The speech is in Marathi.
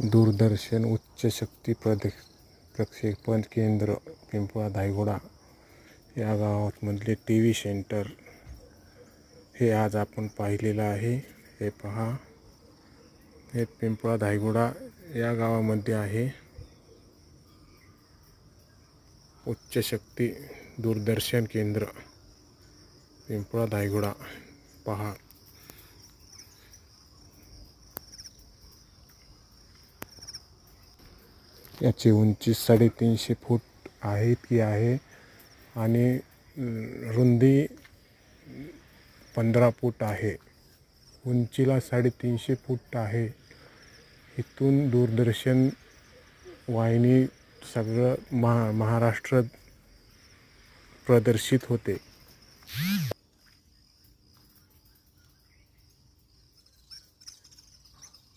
दूरदर्शन उच्च शक्ती प्रक्षेपण केंद्र पिंपळा धायगुडा या गावामधले टी व्ही सेंटर हे आज आपण पाहिलेलं आहे. हे पहा, हे पिंपळा धायगुडा या गावामध्ये आहे. उच्च शक्ती दूरदर्शन केंद्र पिंपळा धायगुडा पहा. याची उंची 350 फूट आहे की आहे आणि रुंदी 15 फूट आहे. उंचीला 350 फूट आहे. इथून दूरदर्शन वाहिनी सगळं महाराष्ट्र प्रदर्शित होते.